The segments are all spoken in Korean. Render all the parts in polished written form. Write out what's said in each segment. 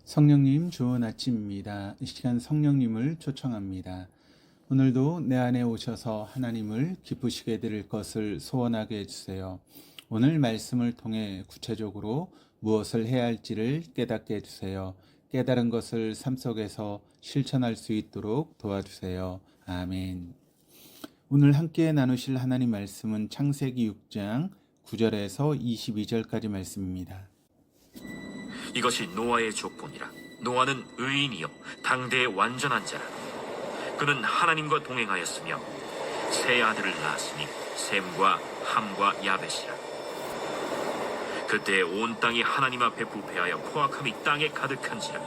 성령님 좋은 아침입니다. 이 시간 성령님을 초청합니다. 오늘도 내 안에 오셔서 하나님을 기쁘시게 드릴 것을 소원하게 해주세요. 오늘 말씀을 통해 구체적으로 무엇을 해야 할지를 깨닫게 해주세요. 깨달은 것을 삶 속에서 실천할 수 있도록 도와주세요. 아멘. 오늘 함께 나누실 하나님 말씀은 창세기 6장 9절에서 22절까지 말씀입니다. 이것이 노아의 족본이라. 노아는 의인이요 당대의 완전한 자라. 그는 하나님과 동행하였으며 세 아들을 낳았으니 셈과 함과 야벳이라. 그때 온 땅이 하나님 앞에 부패하여 포악함이 땅에 가득한지라.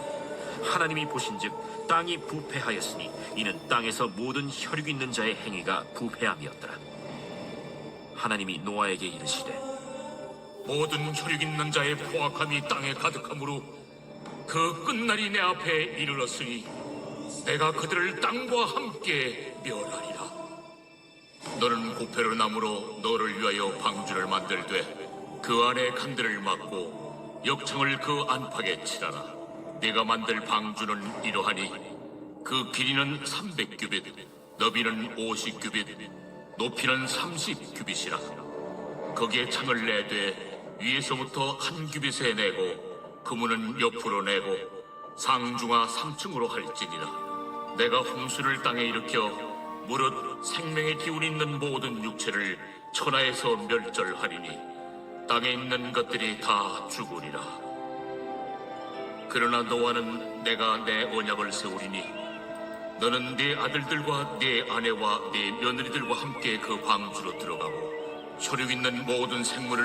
하나님이 보신즉 땅이 부패하였으니 이는 땅에서 모든 혈육 있는 자의 행위가 부패함이었더라. 하나님이 노아에게 이르시되 모든 혈육 있는 자의 포악함이 땅에 가득하므로 그 끝날이 내 앞에 이르렀으니 내가 그들을 땅과 함께 멸하리라. 너는 고페르 나무로 너를 위하여 방주를 만들되 그 안에 칸들을 막고 역청을 그 안팎에 칠하라. 네가 만들 방주는 이러하니 그 길이는 300규빗, 너비는 50규빗, 높이는 30규빗이라. 거기에 창을 내되 위에서부터 한 규빗에 내고 그문은 옆으로 내고 상중하 3층으로 할지니라. 내가 홍수를 땅에 일으켜 무릇 생명의 기운 있는 모든 육체를 천하에서 멸절하리니 땅에 있는 것들이 다 죽으리라. 그러나 노아는 내가 내 언약을 세우리니 너는 네 아들들과 네 아내와 네 며느리들과 함께 그 방주로 들어가고 혈육 있는 모든 생물을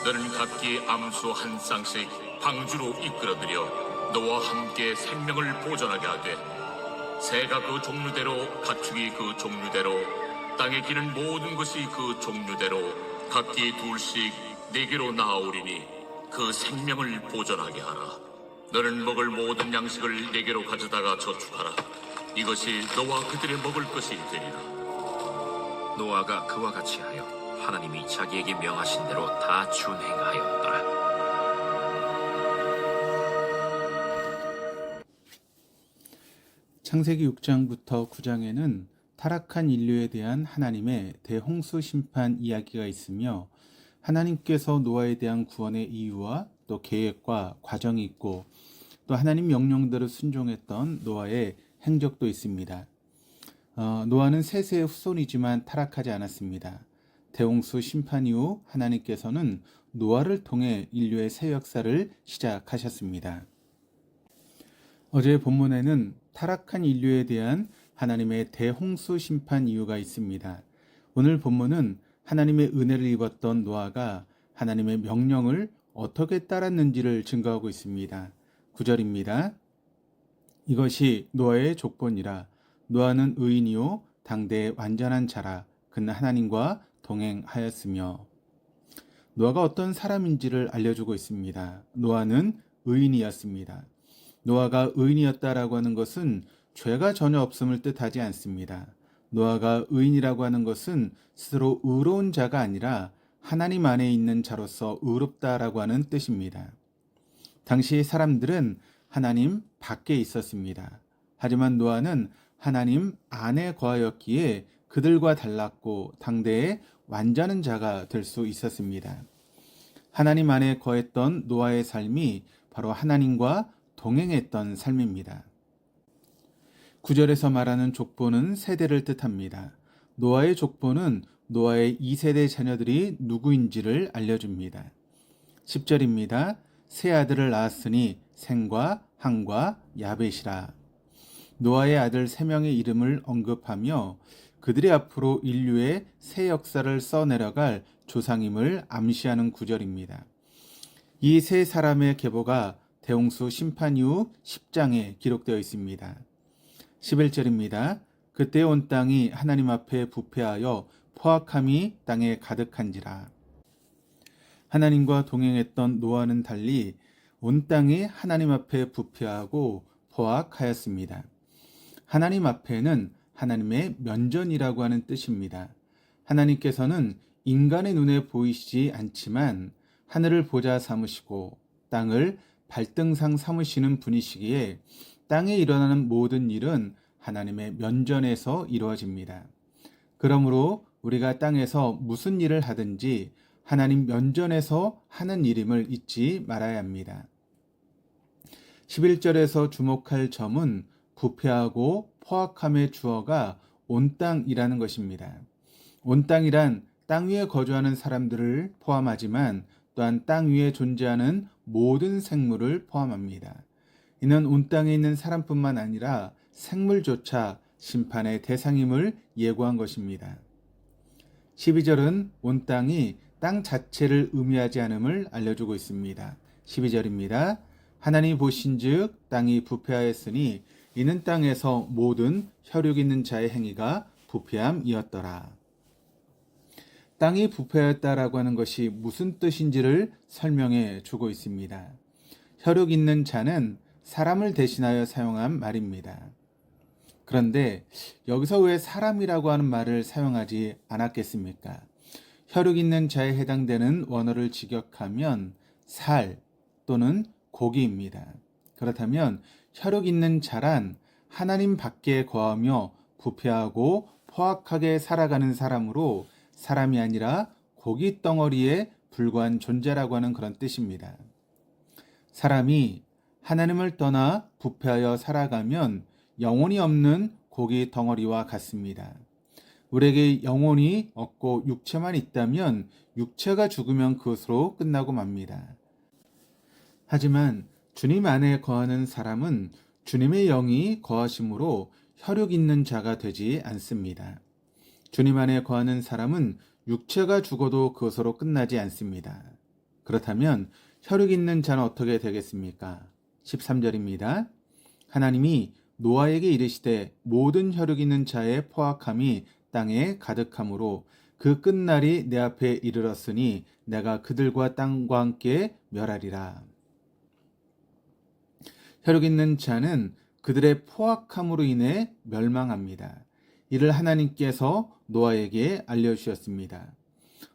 너는 각기 암수 한 쌍씩 방주로 이끌어들여 너와 함께 생명을 보존하게 하되 새가 그 종류대로 가축이 그 종류대로 땅에 기는 모든 것이 그 종류대로 각기 둘씩 네개로 나아오리니 그 생명을 보존하게 하라. 너는 먹을 모든 양식을 네개로 가져다가 저축하라. 이것이 너와 그들의 먹을 것이 되리라. 노아가 그와 같이 하여 하나님이 자기에게 명하신 대로 다 준행하였더라. 창세기 6장부터 9장에는 타락한 인류에 대한 하나님의 대홍수 심판 이야기가 있으며 하나님께서 노아에 대한 구원의 이유와 또 계획과 과정이 있고 또 하나님 명령대로 순종했던 노아의 행적도 있습니다. 노아는 셋의 후손이지만 타락하지 않았습니다. 대홍수 심판 이후 하나님께서는 노아를 통해 인류의 새 역사를 시작하셨습니다. 어제 본문에는 타락한 인류에 대한 하나님의 대홍수 심판 이유가 있습니다. 오늘 본문은 하나님의 은혜를 입었던 노아가 하나님의 명령을 어떻게 따랐는지를 증거하고 있습니다. 9절입니다. 이것이 노아의 족본이라. 노아는 의인이요 당대의 완전한 자라. 그는 하나님과 동행하였으며. 노아가 어떤 사람인지를 알려주고 있습니다. 노아는 의인이었습니다. 노아가 의인이었다라고 하는 것은 죄가 전혀 없음을 뜻하지 않습니다. 노아가 의인이라고 하는 것은 스스로 의로운 자가 아니라 하나님 안에 있는 자로서 의롭다라고 하는 뜻입니다. 당시 사람들은 하나님 밖에 있었습니다. 하지만 노아는 하나님 안에 거하였기에 그들과 달랐고 당대의 완전한 자가 될 수 있었습니다. 하나님 안에 거했던 노아의 삶이 바로 하나님과 동행했던 삶입니다. 9절에서 말하는 족보는 세대를 뜻합니다. 노아의 족보는 노아의 2세대 자녀들이 누구인지를 알려줍니다. 10절입니다. 세 아들을 낳았으니 셈과 함과 야벳이라. 노아의 아들 3명의 이름을 언급하며 그들의 앞으로 인류의 새 역사를 써내려갈 조상임을 암시하는 구절입니다. 이 세 사람의 계보가 대홍수 심판 이후 10장에 기록되어 있습니다. 11절입니다. 그때 온 땅이 하나님 앞에 부패하여 포악함이 땅에 가득한지라. 하나님과 동행했던 노아는 달리 온 땅이 하나님 앞에 부패하고 포악하였습니다. 하나님 앞에는 하나님의 면전이라고 하는 뜻입니다. 하나님께서는 인간의 눈에 보이시지 않지만 하늘을 보좌 삼으시고 땅을 발등상 삼으시는 분이시기에 땅에 일어나는 모든 일은 하나님의 면전에서 이루어집니다. 그러므로 우리가 땅에서 무슨 일을 하든지 하나님 면전에서 하는 일임을 잊지 말아야 합니다. 11절에서 주목할 점은 부패하고 포악함의 주어가 온 땅이라는 것입니다. 온 땅이란 땅 위에 거주하는 사람들을 포함하지만 또한 땅 위에 존재하는 모든 생물을 포함합니다. 이는 온 땅에 있는 사람뿐만 아니라 생물조차 심판의 대상임을 예고한 것입니다. 12절은 온 땅이 땅 자체를 의미하지 않음을 알려주고 있습니다. 12절입니다. 하나님이 보신즉 땅이 부패하였으니 이는 땅에서 모든 혈육 있는 자의 행위가 부패함이었더라. 땅이 부패하였다라고 하는 것이 무슨 뜻인지를 설명해 주고 있습니다. 혈육 있는 자는 사람을 대신하여 사용한 말입니다. 그런데 여기서 왜 사람이라고 하는 말을 사용하지 않았겠습니까? 혈육 있는 자에 해당되는 원어를 직역하면 살 또는 고기입니다. 그렇다면 혈육 있는 자란 하나님 밖에 거하며 부패하고 포악하게 살아가는 사람으로 사람이 아니라 고기 덩어리에 불과한 존재라고 하는 그런 뜻입니다. 사람이 하나님을 떠나 부패하여 살아가면 영혼이 없는 고기 덩어리와 같습니다. 우리에게 영혼이 없고 육체만 있다면 육체가 죽으면 그것으로 끝나고 맙니다. 하지만 주님 안에 거하는 사람은 주님의 영이 거하심으로 혈육 있는 자가 되지 않습니다. 주님 안에 거하는 사람은 육체가 죽어도 그것으로 끝나지 않습니다. 그렇다면 혈육 있는 자는 어떻게 되겠습니까? 13절입니다. 하나님이 노아에게 이르시되 모든 혈육 있는 자의 포악함이 땅에 가득함으로 그 끝날이 내 앞에 이르렀으니 내가 그들과 땅과 함께 멸하리라. 혈육 있는 자는 그들의 포악함으로 인해 멸망합니다. 이를 하나님께서 노아에게 알려주셨습니다.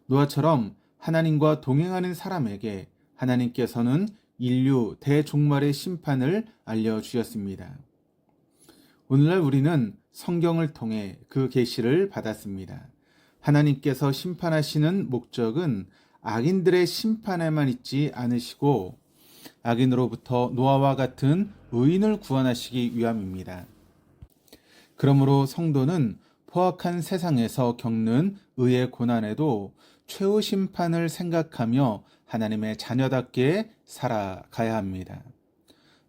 노아처럼 하나님과 동행하는 사람에게 하나님께서는 인류 대종말의 심판을 알려주셨습니다. 오늘날 우리는 성경을 통해 그 계시를 받았습니다. 하나님께서 심판하시는 목적은 악인들의 심판에만 있지 않으시고 악인으로부터 노아와 같은 의인을 구원하시기 위함입니다. 그러므로 성도는 포악한 세상에서 겪는 의의 고난에도 최후 심판을 생각하며 하나님의 자녀답게 살아가야 합니다.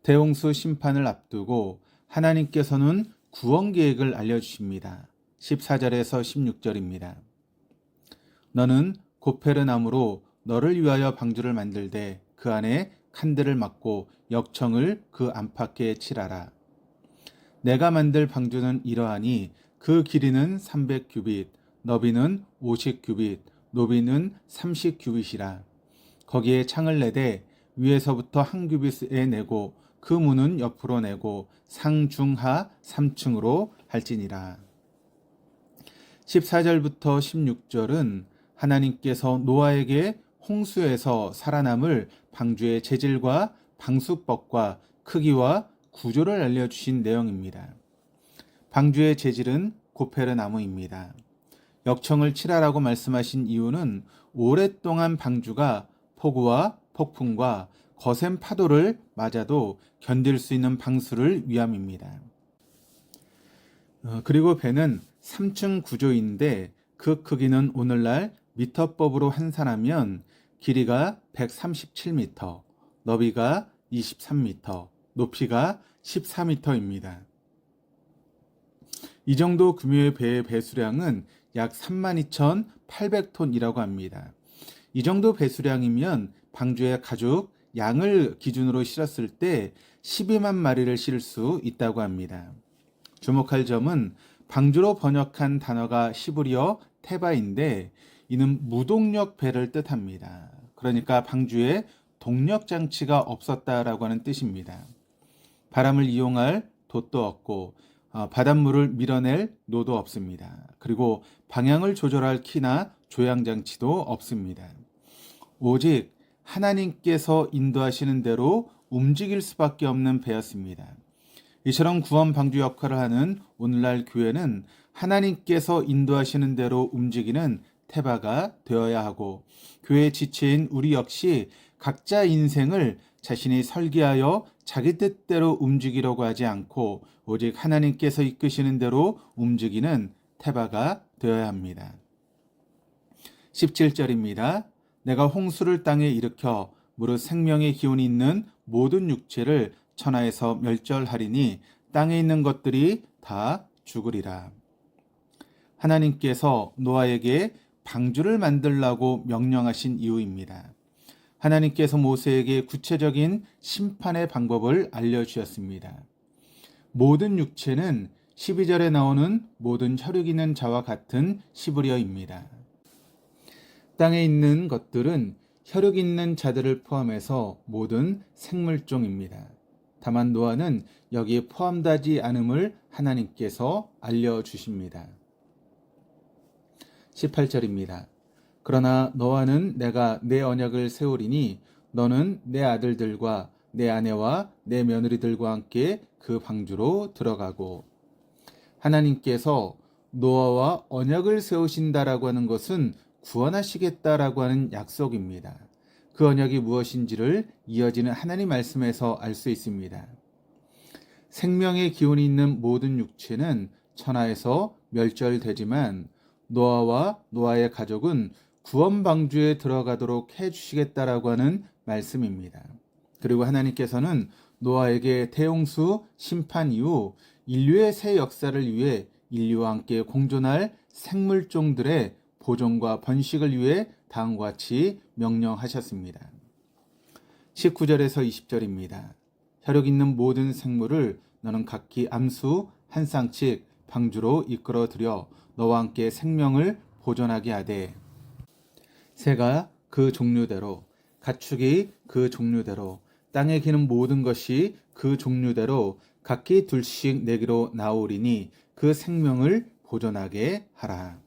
대홍수 심판을 앞두고 하나님께서는 구원 계획을 알려주십니다. 14절에서 16절입니다. 너는 고페르나무로 너를 위하여 방주를 만들되 그 안에 칸들을 막고 역청을 그 안팎에 칠하라. 내가 만들 방주는 이러하니 그 길이는 300규빗, 너비는 50규빗, 높이는 30규빗이라. 거기에 창을 내되 위에서부터 한 규빗에 내고 그 문은 옆으로 내고 상중하 3층으로 할지니라. 14절부터 16절은 하나님께서 노아에게 홍수에서 살아남을 방주의 재질과 방수법과 크기와 구조를 알려주신 내용입니다. 방주의 재질은 고페르나무입니다. 역청을 칠하라고 말씀하신 이유는 오랫동안 방주가 폭우와 폭풍과 거센 파도를 맞아도 견딜 수 있는 방수를 위함입니다. 그리고 배는 3층 구조인데 그 크기는 오늘날 미터법으로 환산하면 길이가 137m, 너비가 23m, 높이가 14m입니다. 이 정도 규모의 배의 배수량은 약 32,800톤이라고 합니다. 이 정도 배수량이면 방주에 가죽, 양을 기준으로 실었을 때 12만 마리를 실을 수 있다고 합니다. 주목할 점은 방주로 번역한 단어가 시브리어 테바인데 이는 무동력 배를 뜻합니다. 그러니까 방주에 동력 장치가 없었다라고 하는 뜻입니다. 바람을 이용할 돛도 없고 바닷물을 밀어낼 노도 없습니다. 그리고 방향을 조절할 키나 조향 장치도 없습니다. 오직 하나님께서 인도하시는 대로 움직일 수밖에 없는 배였습니다. 이처럼 구원 방주 역할을 하는 오늘날 교회는 하나님께서 인도하시는 대로 움직이는 태바가 되어야 하고, 교회의 지체인 우리 역시 각자 인생을 자신이 설계하여 자기 뜻대로 움직이려고 하지 않고 오직 하나님께서 이끄시는 대로 움직이는 태바가 되어야 합니다. 17절입니다. 내가 홍수를 땅에 일으켜 무릇 생명의 기운이 있는 모든 육체를 천하에서 멸절하리니 땅에 있는 것들이 다 죽으리라. 하나님께서 노아에게 방주를 만들라고 명령하신 이유입니다. 하나님께서 모세에게 구체적인 심판의 방법을 알려주셨습니다. 모든 육체는 12절에 나오는 모든 혈육 있는 자와 같은 시브리어입니다. 땅에 있는 것들은 혈육 있는 자들을 포함해서 모든 생물종입니다. 다만 노아는 여기에 포함되지 않음을 하나님께서 알려주십니다. 18절입니다. 그러나 너와는 내가 내 언약을 세우리니 너는 내 아들들과 내 아내와 내 며느리들과 함께 그 방주로 들어가고. 하나님께서 노아와 언약을 세우신다라고 하는 것은 구원하시겠다라고 하는 약속입니다. 그 언약이 무엇인지를 이어지는 하나님 말씀에서 알 수 있습니다. 생명의 기운이 있는 모든 육체는 천하에서 멸절되지만 노아와 노아의 가족은 구원 방주에 들어가도록 해주시겠다라고 하는 말씀입니다. 그리고 하나님께서는 노아에게 대홍수 심판 이후 인류의 새 역사를 위해 인류와 함께 공존할 생물종들의 보존과 번식을 위해 다음과 같이 명령하셨습니다. 19절에서 20절입니다. 혈육 있는 모든 생물을 너는 각기 암수 한 쌍씩 방주로 이끌어들여 너와 함께 생명을 보존하게 하되, 새가 그 종류대로, 가축이 그 종류대로, 땅에 기는 모든 것이 그 종류대로 각기 둘씩 내게로 나오리니 그 생명을 보존하게 하라.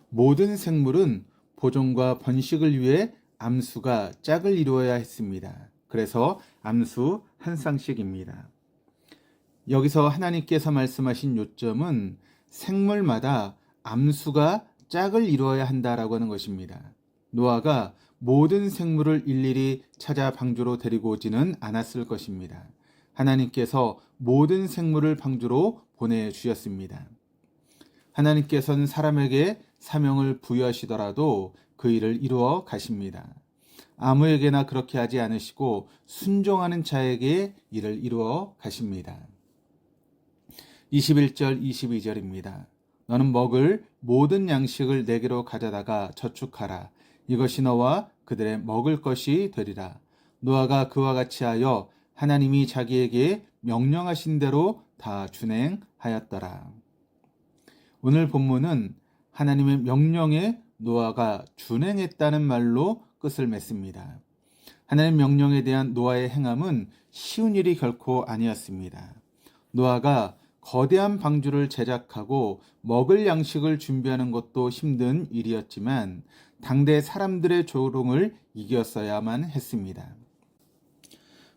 모든 생물은 보존과 번식을 위해 암수가 짝을 이루어야 했습니다. 그래서 암수 한 쌍씩입니다. 여기서 하나님께서 말씀하신 요점은 생물마다 암수가 짝을 이루어야 한다라고 하는 것입니다. 노아가 모든 생물을 일일이 찾아 방주로 데리고 오지는 않았을 것입니다. 하나님께서 모든 생물을 방주로 보내주셨습니다. 하나님께서는 사람에게 사명을 부여하시더라도 그 일을 이루어 가십니다. 아무에게나 그렇게 하지 않으시고 순종하는 자에게 일을 이루어 가십니다. 21절 22절입니다. 너는 먹을 모든 양식을 내게로 가져다가 저축하라. 이것이 너와 그들의 먹을 것이 되리라. 노아가 그와 같이 하여 하나님이 자기에게 명령하신 대로 다 준행하였더라. 오늘 본문은 하나님의 명령에 노아가 준행했다는 말로 끝을 맺습니다. 하나님 명령에 대한 노아의 행함은 쉬운 일이 결코 아니었습니다. 노아가 거대한 방주를 제작하고 먹을 양식을 준비하는 것도 힘든 일이었지만 당대 사람들의 조롱을 이겼어야만 했습니다.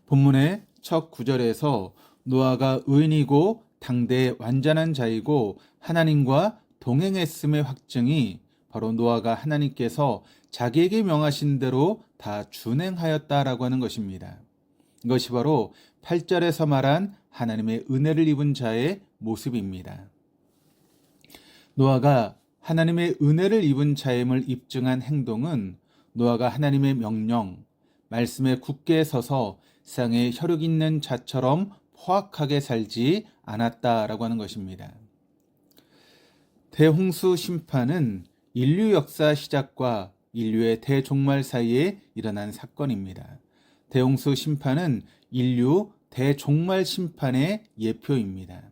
본문의 첫 9절에서 노아가 의인이고 당대의 완전한 자이고 하나님과 동행했음의 확증이 바로 노아가 하나님께서 자기에게 명하신 대로 다 준행하였다라고 하는 것입니다. 이것이 바로 8절에서 말한 하나님의 은혜를 입은 자의 모습입니다. 노아가 하나님의 은혜를 입은 자임을 입증한 행동은 노아가 하나님의 명령, 말씀에 굳게 서서 세상에 혈육 있는 자처럼 포악하게 살지 않았다라고 하는 것입니다. 대홍수 심판은 인류 역사 시작과 인류의 대종말 사이에 일어난 사건입니다. 대홍수 심판은 인류 대종말 심판의 예표입니다.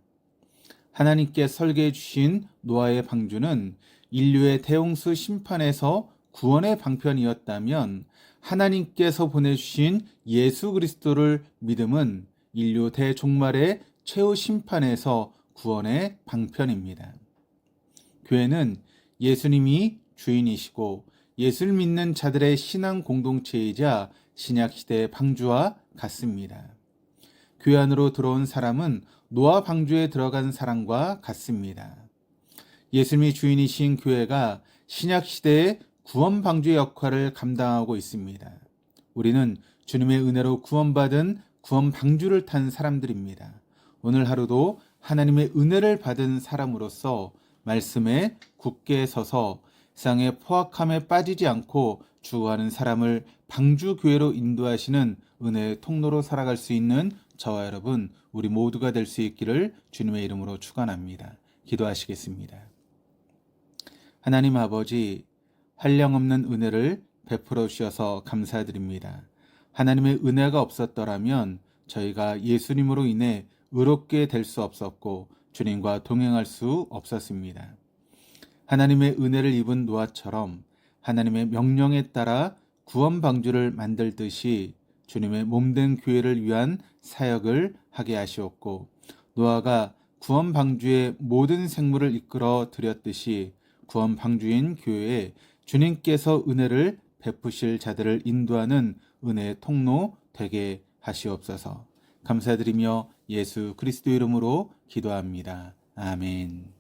하나님께 설계해 주신 노아의 방주는 인류의 대홍수 심판에서 구원의 방편이었다면 하나님께서 보내주신 예수 그리스도를 믿음은 인류 대종말의 최후 심판에서 구원의 방편입니다. 교회는 예수님이 주인이시고 예수를 믿는 자들의 신앙 공동체이자 신약시대의 방주와 같습니다. 교회 안으로 들어온 사람은 노아 방주에 들어간 사람과 같습니다. 예수님이 주인이신 교회가 신약 시대의 구원 방주의 역할을 감당하고 있습니다. 우리는 주님의 은혜로 구원받은 구원 방주를 탄 사람들입니다. 오늘 하루도 하나님의 은혜를 받은 사람으로서 말씀에 굳게 서서 세상의 포악함에 빠지지 않고 죽어가는 사람을 방주교회로 인도하시는 은혜의 통로로 살아갈 수 있는 저와 여러분, 우리 모두가 될 수 있기를 주님의 이름으로 축원합니다. 기도하시겠습니다. 하나님 아버지, 한량없는 은혜를 베풀어 주셔서 감사드립니다. 하나님의 은혜가 없었더라면 저희가 예수님으로 인해 의롭게 될 수 없었고 주님과 동행할 수 없었습니다. 하나님의 은혜를 입은 노아처럼 하나님의 명령에 따라 구원 방주를 만들듯이 주님의 몸된 교회를 위한 사역을 하게 하시었고, 노아가 구원 방주의 모든 생물을 이끌어 드렸듯이 구원 방주인 교회에 주님께서 은혜를 베푸실 자들을 인도하는 은혜의 통로 되게 하시옵소서. 감사드리며 예수 그리스도 이름으로 기도합니다. 아멘.